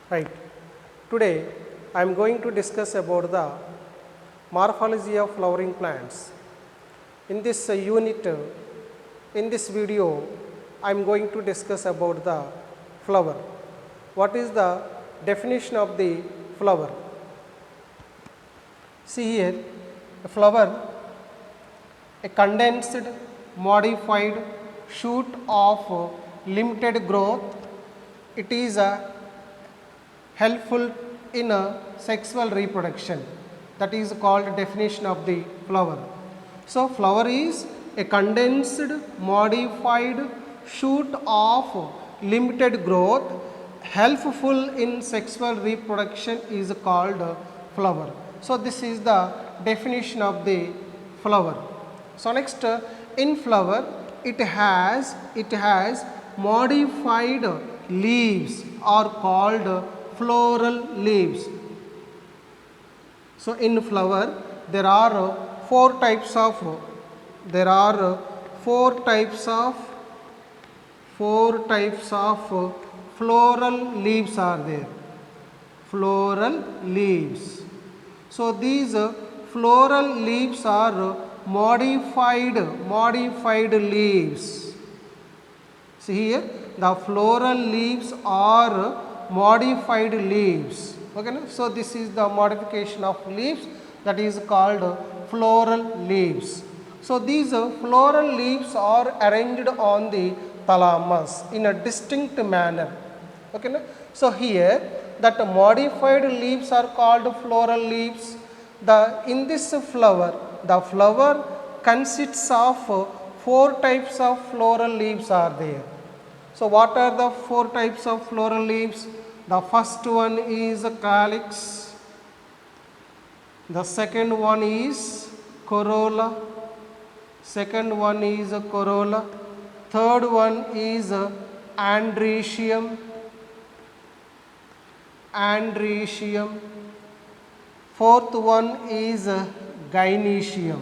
Right. Today I am going to discuss about the morphology of flowering plants. In this unit, in this video, I am going to discuss about the flower. What is the definition of the flower? See here, a flower, a condensed, modified shoot of limited growth. It is helpful in sexual reproduction. That is called definition of the flower. So, flower is a condensed, modified shoot of limited growth, helpful in sexual reproduction is called flower. So, this is the definition of the flower. So, next in flower it has modified leaves are called floral leaves. So, in flower there are four types of floral leaves are there. Floral leaves. So, these floral leaves are modified leaves. See here, the floral leaves are modified leaves. Okay, so this is the modification of leaves, that is called floral leaves. So these floral leaves are arranged on the thalamus in a distinct manner. Okay, so here that modified leaves are called floral leaves. In this flower, the flower consists of four types of floral leaves are there. So what are the four types of floral leaves? The first one is calyx, the second one is corolla, third one is androecium, fourth one is gynoecium.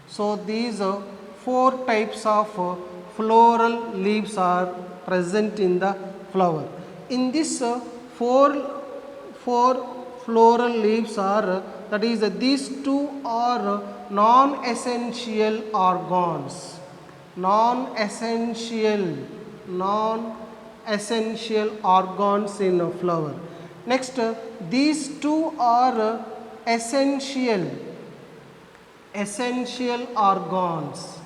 So these four types of floral leaves are present in the flower. In this four floral leaves are, that is these two are non-essential organs. Non-essential organs in a flower. Next, these two are essential organs.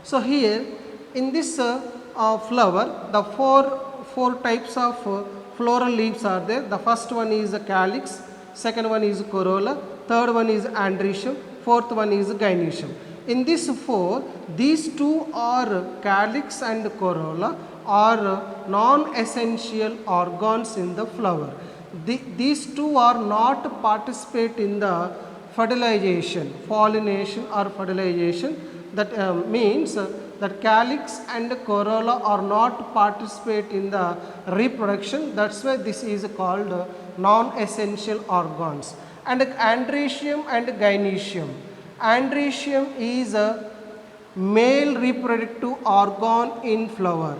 So here in this flower, the four types of floral leaves are there. The first one is calyx, second one is corolla, third one is androecium, fourth one is gynoecium. In this four, these two are calyx and corolla are non-essential organs in the flower. These two are not participate in the fertilization, pollination or fertilization. That means that calyx and corolla are not participate in the reproduction. That's why this is called non-essential organs. And androecium and gynoecium. Androecium is a male reproductive organ in flower.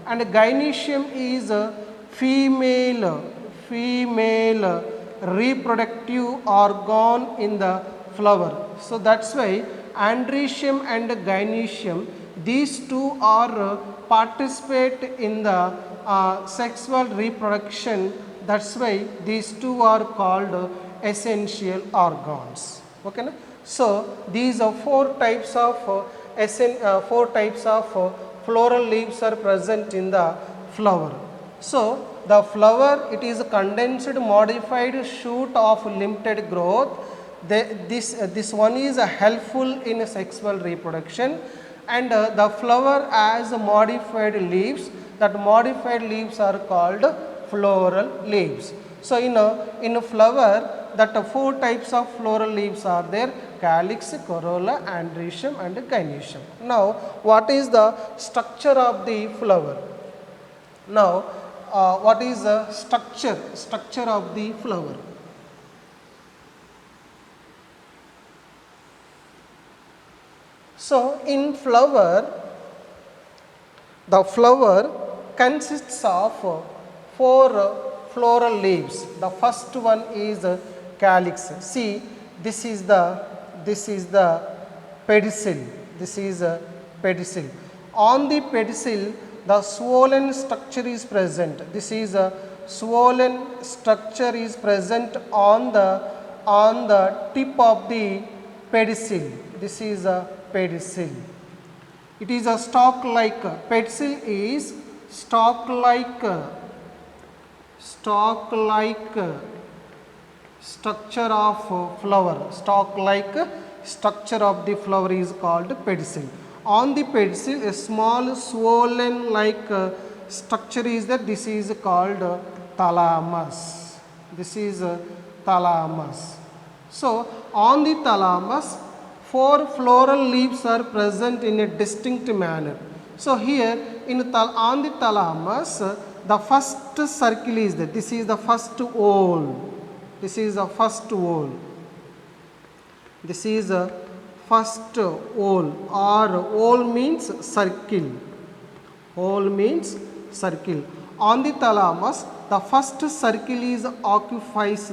And gynoecium is a female reproductive organ in the flower. So that's why androecium and gynoecium, these two are participate in the sexual reproduction. That's why these two are called essential organs. Okay, na? So these are four types of floral leaves are present in the flower. So the flower, it is a condensed modified shoot of limited growth. This one is helpful in sexual reproduction, and the flower has modified leaves. That modified leaves are called floral leaves. So in a flower, that four types of floral leaves are there: calyx, corolla, androecium and gynoecium. Now what is the structure of the flower? Now what is the structure of the flower? So in flower, the flower consists of four floral leaves. The first one is calyx. See, this is the pedicel. This is a pedicel. On the pedicel, the swollen structure is present. This is a swollen structure is present on the tip of the pedicel. This is a pedicel. It is a stalk like. Pedicel is stalk like structure of flower. Stalk like structure of the flower is called pedicel. On the pedicel, a small swollen like structure is there. This is called thalamus. This is thalamus. So on the thalamus, four floral leaves are present in a distinct manner. So here on the thalamus, the first circle is there. This is the first whole. This is the first whole. This is a first whole, or whole means circle. Whole means circle. On the thalamus, the first circle is occupies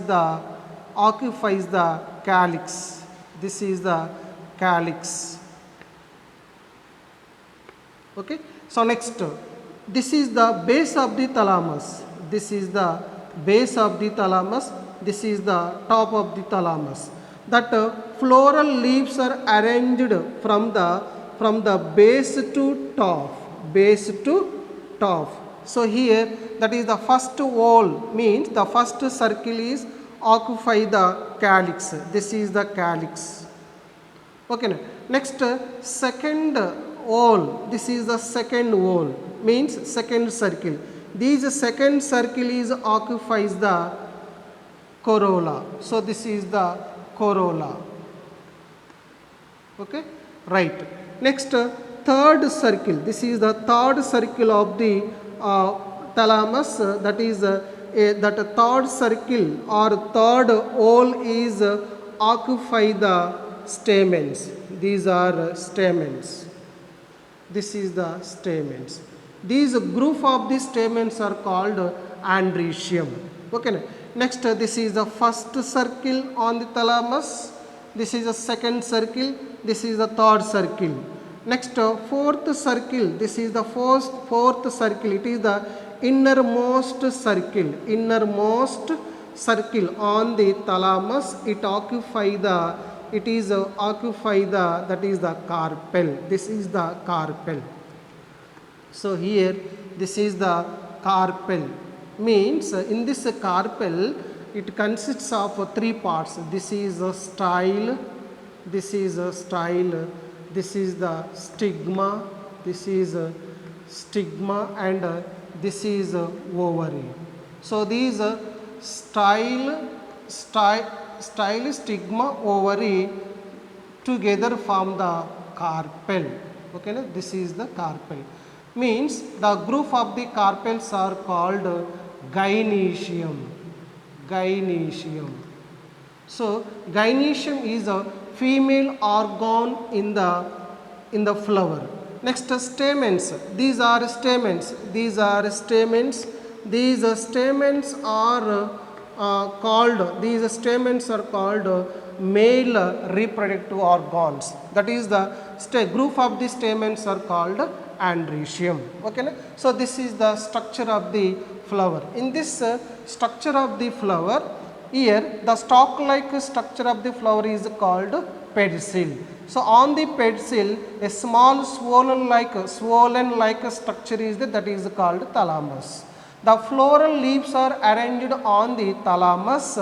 the calyx. This is the calyx. Okay. So next, this is the base of the thalamus. This is the base of the thalamus. This is the top of the thalamus. That floral leaves are arranged from the base to top. Base to top. So here, that is the first whole, means the first circle is occupy the calyx. This is the calyx. Okay. Next, second whole. This is the second whole, means second circle. This second circle is occupies the corolla. So this is the corolla. Okay. Right. Next, third circle. This is the third circle of the thalamus. That is that third circle or third hole is occupy the stamens. These are stamens. This is the stamens. These group of the stamens are called androecium. Okay. Next, this is the first circle on the thalamus. This is the second circle. This is the third circle. Next, fourth circle. This is the fourth circle. It is the innermost circle. Innermost circle on the thalamus. It occupy the. It is occupy the. That is the carpel. This is the carpel. So here, this is the carpel. Means in this carpel, it consists of three parts. This is a style. This is a style. This is the stigma. This is a stigma, and this is a ovary. So these style, stigma, ovary together form the carpel. Okay, no? This is the carpel. Means the group of the carpels are called gynoecium. Gynoecium. So gynoecium is a female organ in the flower. Next, stamens. These are stamens. These are stamens. These stamens are called. These stamens are called male reproductive organs. That is the group of the stamens are called androecium. Okay. So this is the structure of the flower. In this structure of the flower, here the stalk like structure of the flower is called pedicel. So on the pedicel, a small swollen like structure is there, that is called thalamus. The floral leaves are arranged on the thalamus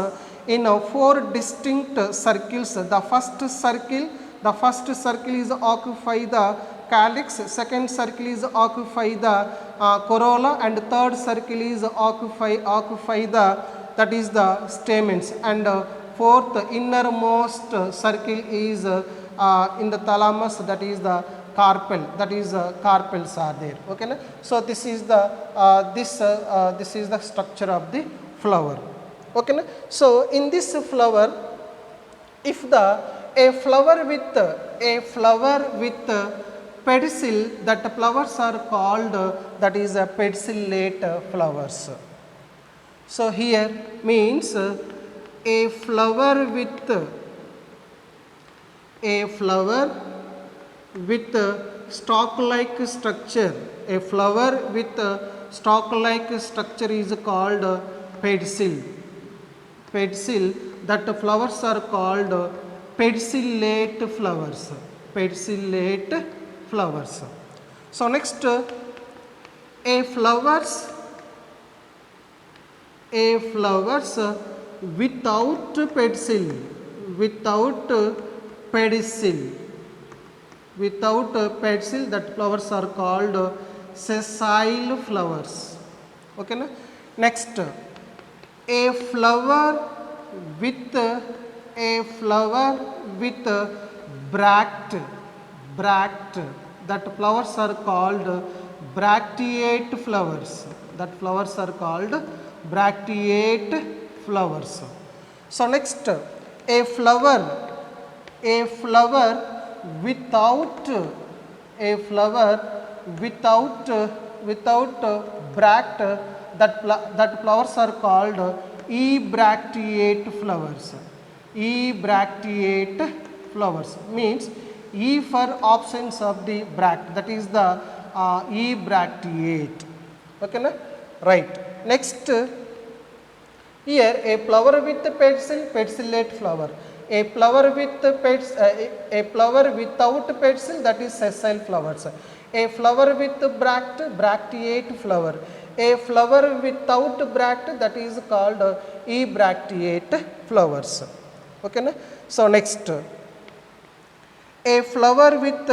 in four distinct circles. The first circle is occupy the calyx, second circle is occupy the corolla, and third circle is occupy the, that is the stamens, and fourth innermost circle is in the thalamus, that is the carpel, that is carpels are there. Okay. So this is the this is the structure of the flower. Okay. So in this flower, if a flower with pedicel, that flowers are called that is a pedicellate flowers. So here means a flower with stalk like structure, a flower with stalk like structure is called pedicel. Pedicel, that flowers are called pedicellate flowers. Pedicellate flowers. So next, a flowers without pedicel, that flowers are called sessile flowers. Okay na? Next, a flower with bract, that flowers are called bracteate flowers. That flowers are called bracteate flowers. So next, a flower without bract, that flowers are called ebracteate flowers. Ebracteate flowers means E for absence of the bract, that is the ebracteate. Okay na? Right. Next, here a flower with pedicel, pedicellate flower. A flower without pedicel, that is sessile flowers. A flower with bract, bracteate flower. A flower without bract, that is called ebracteate flowers. Okay na? So next, a flower with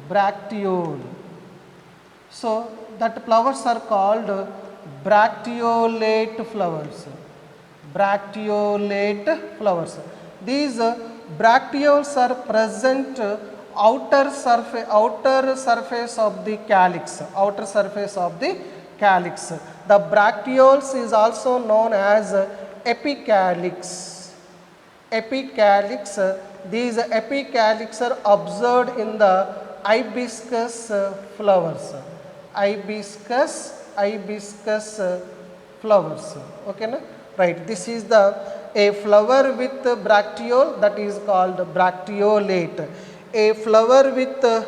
bracteole. So that flowers are called bracteolate flowers. Bracteolate flowers. These bracteoles are present outer surface of the calyx. Outer surface of the calyx. The bracteoles is also known as epicalyx. Epicalyx. These epicalyx are observed in the hibiscus flowers. Hibiscus flowers. Okay na? Right. This is a flower with bracteole, that is called bracteolate. A flower without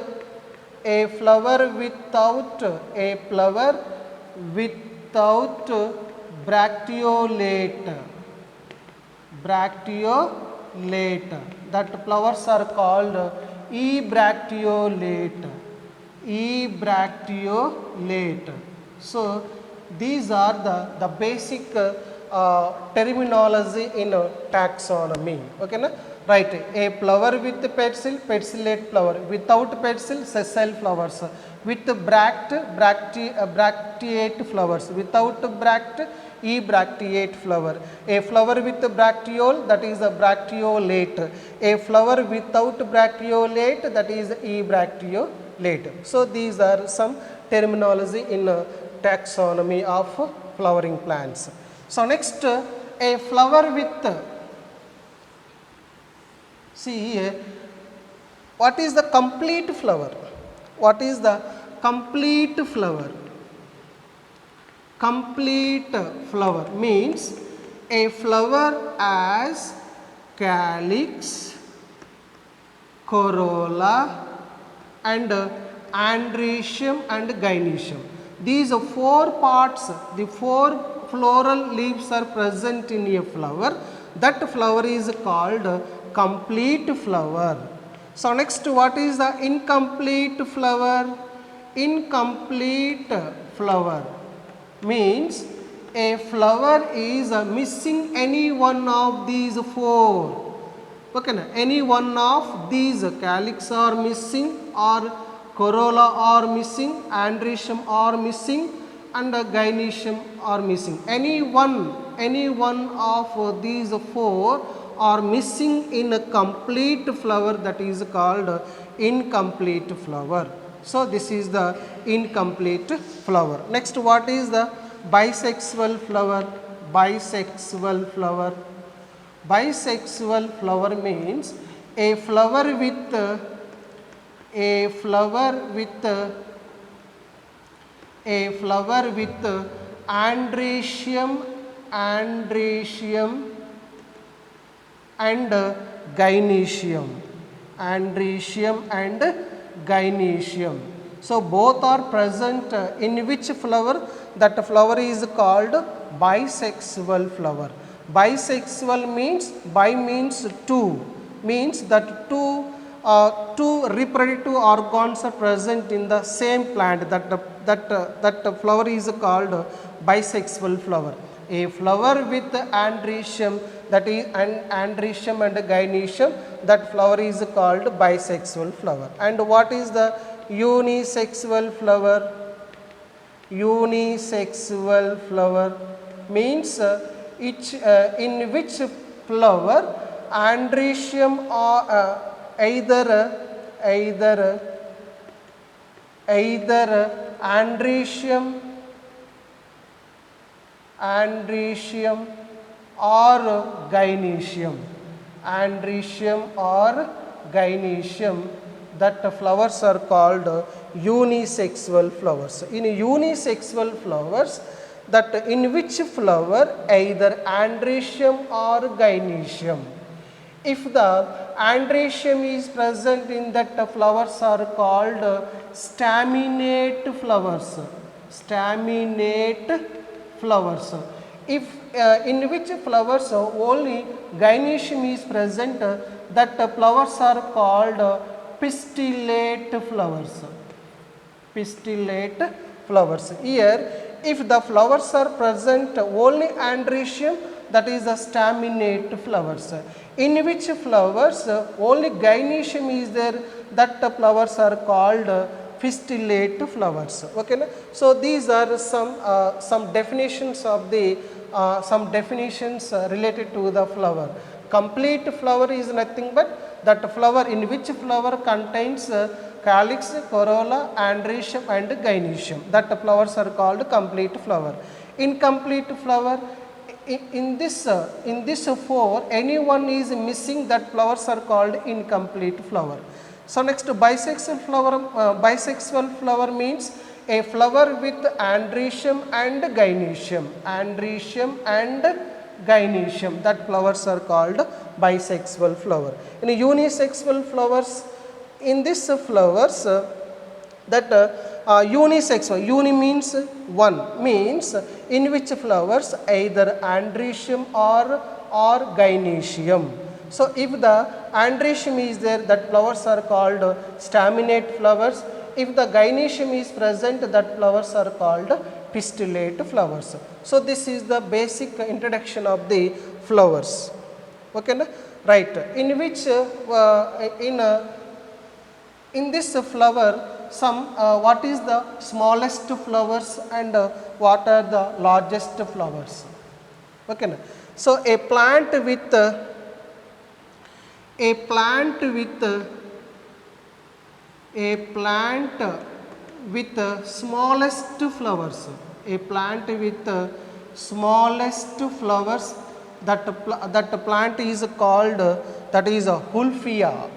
bracteolate, that flowers are called ebracteolate. So these are the basic terminology in taxonomy. Okay na? Right. A flower with pedicel, pedicellate flower. Without pedicel, sessile flowers. With bract, bracteate flowers. Without bract, ebracteate flower. A flower with bracteole, that is a bracteolate. A flower without bracteolate, that is ebracteolate. So these are some terminology in taxonomy of flowering plants. So next, a flower with, see here, what is the complete flower? What is the complete flower? Complete flower means a flower as calyx, corolla and androecium and gynoecium. These four parts, the four floral leaves are present in a flower. That flower is called complete flower. So next, what is the incomplete flower? Incomplete flower means a flower is missing any one of these four. Okay na? Any one of these, calyx are missing, or corolla are missing, androecium are missing, and gynoecium are missing. Any one of these four are missing in a complete flower, that is called incomplete flower. So this is the incomplete flower. Next, what is the bisexual flower? Bisexual flower. Bisexual flower means a flower with a flower with a flower with androecium and gynoecium. Androecium and gynoecium. So both are present in which flower? That flower is called bisexual flower. Bisexual means, bi means two, means that two reproductive organs are present in the same plant. That flower is called bisexual flower. A flower with androecium, that is androecium and gynoecium, that flower is called bisexual flower. And what is the unisexual flower? Unisexual flower means in which flower androecium or either androecium or gynoecium, that flowers are called unisexual flowers. In unisexual flowers, that in which flower either androecium or gynoecium. If the androecium is present in that, flowers are called staminate flowers. Staminate flowers. If in which flowers only gynoecium is present, that flowers are called pistillate flowers. Pistillate flowers. Here, if the flowers are present only androecium, that is the staminate flowers. In which flowers only gynoecium is there, that flowers are called pistillate flowers. Okay, so these are some definitions of the related to the flower. Complete flower is nothing but that flower in which flower contains calyx, corolla, androecium and gynoecium. That flowers are called complete flower. Incomplete flower, in this four, any one is missing, that flowers are called incomplete flower. So next, bisexual flower means a flower with androecium and gynoecium. That flowers are called bisexual flower. In unisexual flowers, in this flowers unisexual, uni means one, means in which flowers either androecium or gynoecium. So if the androecium is there, that flowers are called staminate flowers. If the gynoecium is present, that flowers are called pistillate flowers. So this is the basic introduction of the flowers. Okay, na? Right. In which in this flower, what is the smallest flowers and what are the largest flowers? Okay, na? So a plant with smallest flowers, that plant is called, that is a Hulfia.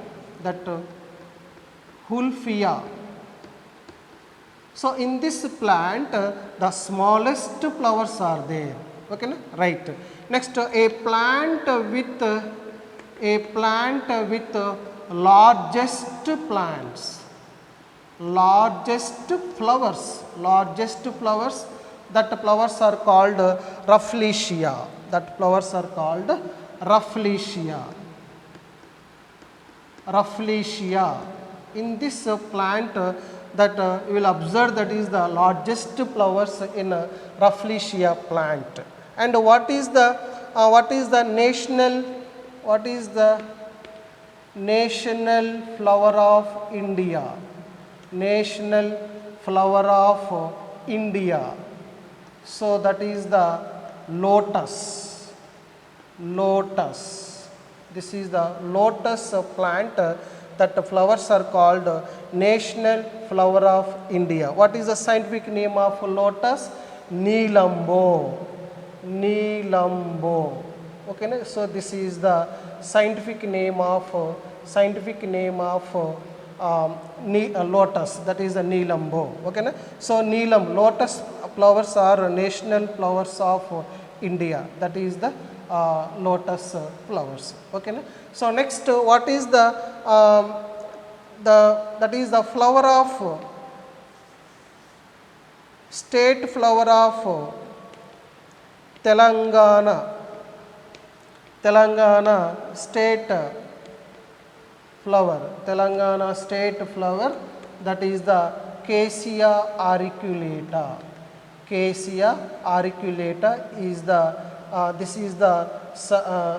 So in this plant, the smallest flowers are there. Okay, na? Right. Next, a plant with largest flowers, that flowers are called Rafflesia. In this plant, that you will observe, that is the largest flowers in Rafflesia plant. And what is the national flower of India? So that is the lotus. This is the lotus plant that flowers are called national flower of India. What is the scientific name of lotus? Neelambo. Neelambo. Okay, na? So this is the scientific name of lotus, that is the Neelambo. Okay, na? So Neelam, lotus flowers are national flowers of India, that is the lotus flowers. Okay, na? So next, what is that is the flower of state flower of Telangana. Telangana state flower. Telangana state flower, that is the Cassia auriculata. Cassia auriculata is the this is the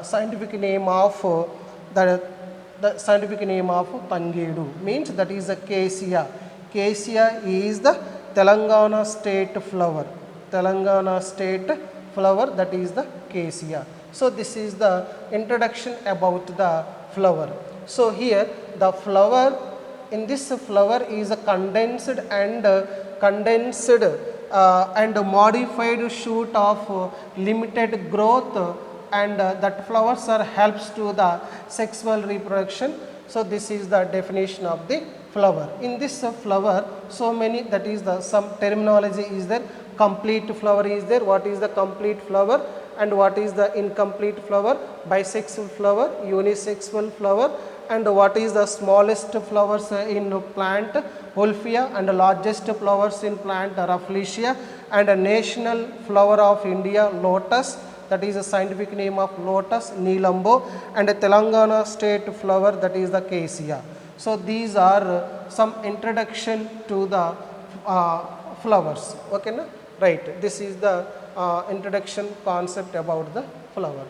scientific name of the scientific name of Tangedu, means that is a Cassia. Cassia is the Telangana state flower. Telangana state flower, that is the Cassia. So this is the introduction about the flower. So here the flower, in this flower is a condensed and modified shoot of limited growth, and that flowers are helps to the sexual reproduction. So this is the definition of the flower. In this flower, so many, that is the some terminology is there. Complete flower is there. What is the complete flower and what is the incomplete flower? Bisexual flower, unisexual flower, and what is the smallest flowers in plant? Wolfia, and the largest flowers in plant? Rafflesia, and a national flower of India, lotus, that is the scientific name of lotus, Neelambo, and a Telangana state flower, that is the Cassia. So these are some introduction to the flowers. Okay, na? Right. This is the introduction concept about the flower.